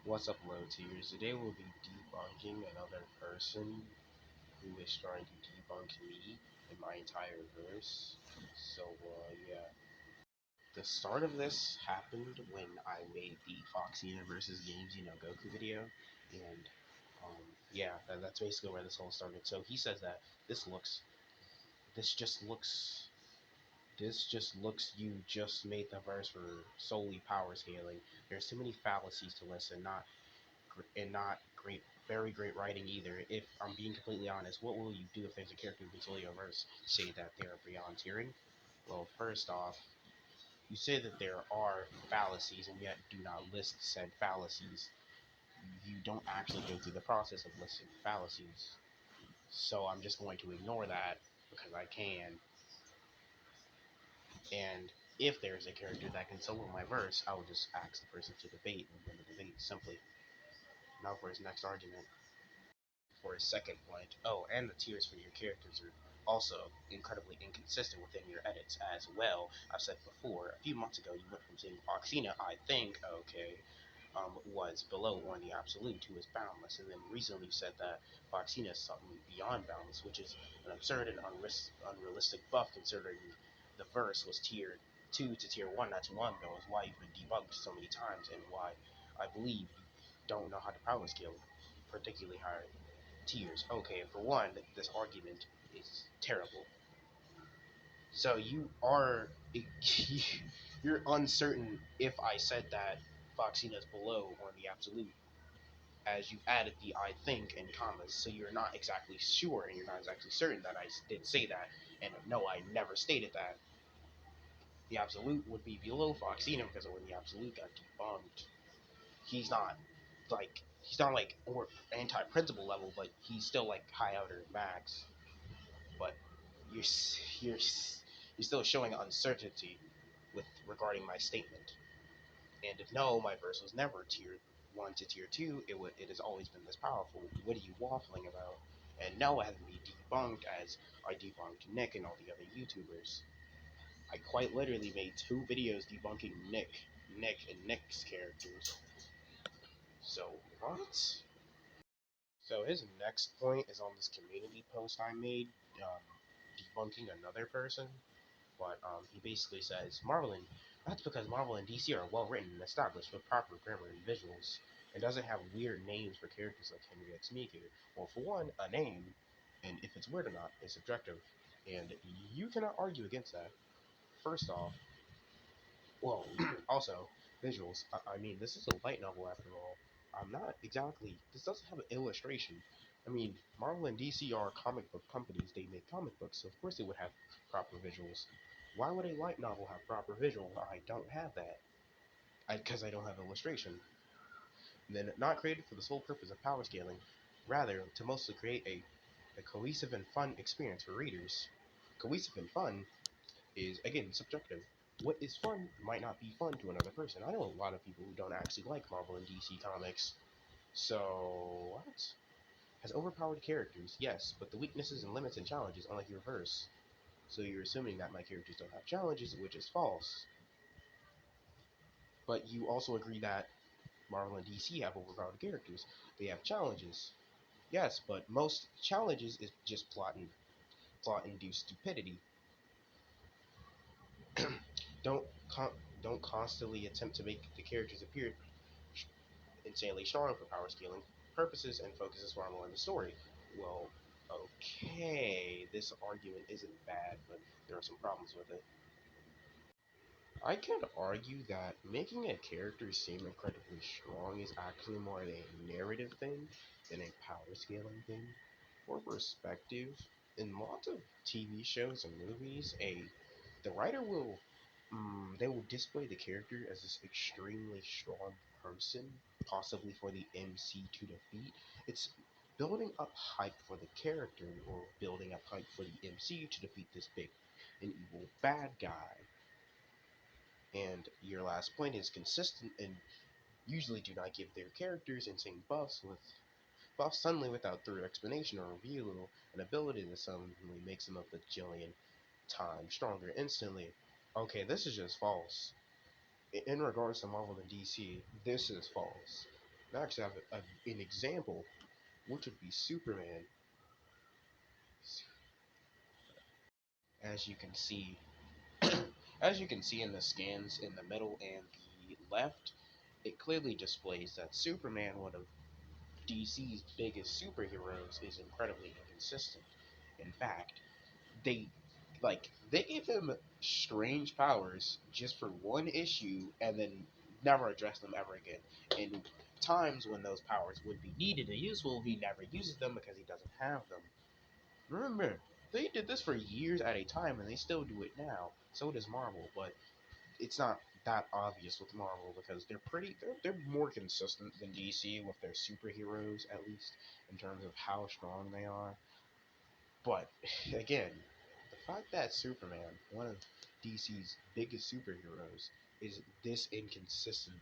What's up, low tiers? Today we'll be debunking another person who is trying to debunk me in my entire verse. Yeah. The start of this happened when I made the Foxina versus Games, Goku video. And, that's basically where this whole started. So he says that this looks, this just looks, you just made the verse for solely power scaling. There's too many fallacies to list and not great, very great writing either. If I'm being completely honest, what will you do if there's a character who can tell you a verse say that they're beyond tearing? Well, first off, you say that there are fallacies and yet do not list said fallacies. You don't actually go through the process of listing fallacies. So I'm just going to ignore that because I can. And if there's a character that can solo my verse, I will just ask the person to debate and win the debate simply. Now for his next argument. For a second point. Oh, and the tiers for your characters are also incredibly inconsistent within your edits as well. I've said before, a few months ago, you went from saying Foxina, I think, okay, was below or in the absolute, who is boundless, and then recently you said that Foxina is something beyond boundless, which is an absurd and unrealistic buff considering the verse was tiered 2 to tier 1 not too long ago, is why you've been debunked so many times, and why I believe you don't know how to power scale particularly high tiers. Okay, for one, this argument is terrible. So you're uncertain if I said that Foxina is below or in the absolute, as you added the I think and commas. So you're not exactly sure and you're not exactly certain that I did say that. And no, I never stated that. The absolute would be below Foxina because when the absolute got debunked, he's not he's not like or anti-principle level, but he's still like high outer max. But you're you're you're still showing uncertainty with regarding my statement. And if no, my verse was never tier 1 to tier 2. It has always been this powerful. What are you waffling about? And no, it hasn't been debunked as I debunked Nick and all the other YouTubers. I quite literally made 2 videos debunking Nick and Nick's characters. So what? So his next point is on this community post I made, debunking another person. But he basically says that's because Marvel and DC are well written and established with proper grammar and visuals. It doesn't have weird names for characters like Henry X Miku. Well, for one, a name, and if it's weird or not, is subjective, and you cannot argue against that. First off, well, also visuals. I mean, this is a light novel after all. I'm not exactly. This doesn't have an illustration. I mean, Marvel and DC are comic book companies. They make comic books, so of course they would have proper visuals. Why would a light novel have proper visual? I don't have that. Because I don't have illustration. And then not created for the sole purpose of power scaling, rather to mostly create a cohesive and fun experience for readers. Cohesive and fun is again subjective. What is fun might not be fun to another person. I know a lot of people who don't actually like Marvel and DC comics. So what? Has overpowered characters, yes, but the weaknesses and limits and challenges unlike your verse. So you're assuming that my characters don't have challenges, which is false. But you also agree that Marvel and DC have overpowered characters. They have challenges. Yes, but most challenges is just plot induced stupidity. don't con- don't constantly attempt to make the characters appear insanely strong for power scaling purposes and focuses far more on the story. Well, okay, this argument isn't bad, but there are some problems with it. I could argue that making a character seem incredibly strong is actually more of a narrative thing than a power scaling thing. For perspective, in lots of TV shows and movies, a the writer will they will display the character as this extremely strong person, possibly for the MC to defeat. It's building up hype for the character or building up hype for the MC to defeat this big and evil bad guy. And your last point is consistent and usually do not give their characters insane buffs suddenly without thorough explanation or reveal an ability that suddenly makes them a bajillion times stronger instantly. Okay, this is just false. In regards to Marvel and DC, this is false. I actually have an example, which would be Superman. As you can see, as you can see in the scans in the middle and the left, it clearly displays that Superman, one of DC's biggest superheroes, is incredibly inconsistent. In fact, they they gave him strange powers just for one issue and then never addressed them ever again. In times when those powers would be needed and useful, he never uses them because he doesn't have them. Remember, they did this for years at a time and they still do it now. So does Marvel, but it's not that obvious with Marvel because they're more consistent than DC with their superheroes, at least in terms of how strong they are. But again, the fact that Superman, one of DC's biggest superheroes, is this inconsistent,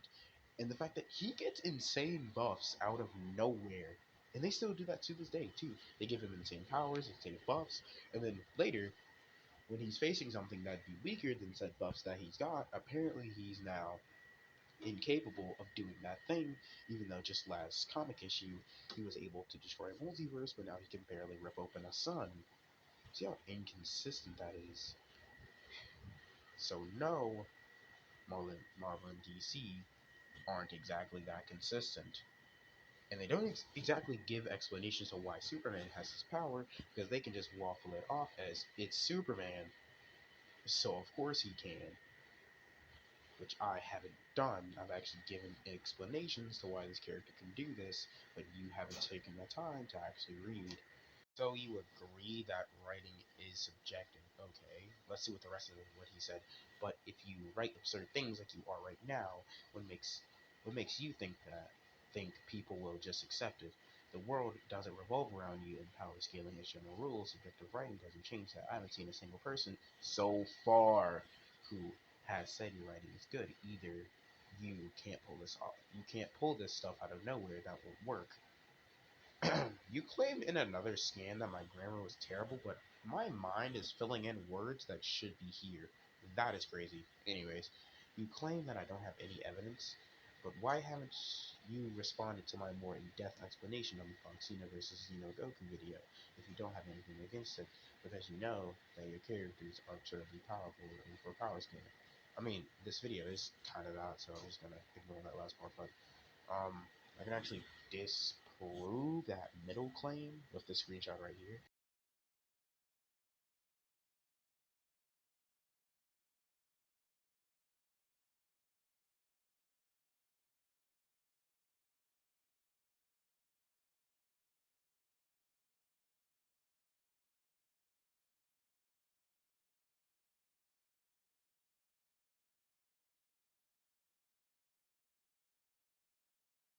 and the fact that he gets insane buffs out of nowhere, and they still do that to this day too. They give him insane powers, insane buffs, and then later, when he's facing something that'd be weaker than said buffs that he's got, apparently he's now incapable of doing that thing, even though just last comic issue he was able to destroy a multiverse, but now he can barely rip open a sun. See how inconsistent that is? So no, Marvel and DC aren't exactly that consistent. And they don't exactly give explanations to why Superman has his power, because they can just waffle it off as, it's Superman, so of course he can. Which I haven't done. I've actually given explanations to why this character can do this, but you haven't taken the time to actually read. So you agree that writing is subjective. Okay, let's see what the rest of what he said. But if you write absurd things like you are right now, what makes you think people will just accept it? The world doesn't revolve around you, and power scaling is general rules. Subjective writing doesn't change that. I haven't seen a single person so far who has said your writing is good. Either you can't pull this off. You can't pull this stuff out of nowhere. That won't work. You claimed in another scan that my grammar was terrible, but my mind is filling in words that should be here. That is crazy. Anyways, you claim that I don't have any evidence, but why haven't you responded to my more in-depth explanation of the Foxina versus Goku video if you don't have anything against it? Because you know that your characters are absurdly powerful and for power scaling. I mean, this video is kind of out, so I'm just gonna ignore that last part, but I can actually disprove that middle claim with the screenshot right here.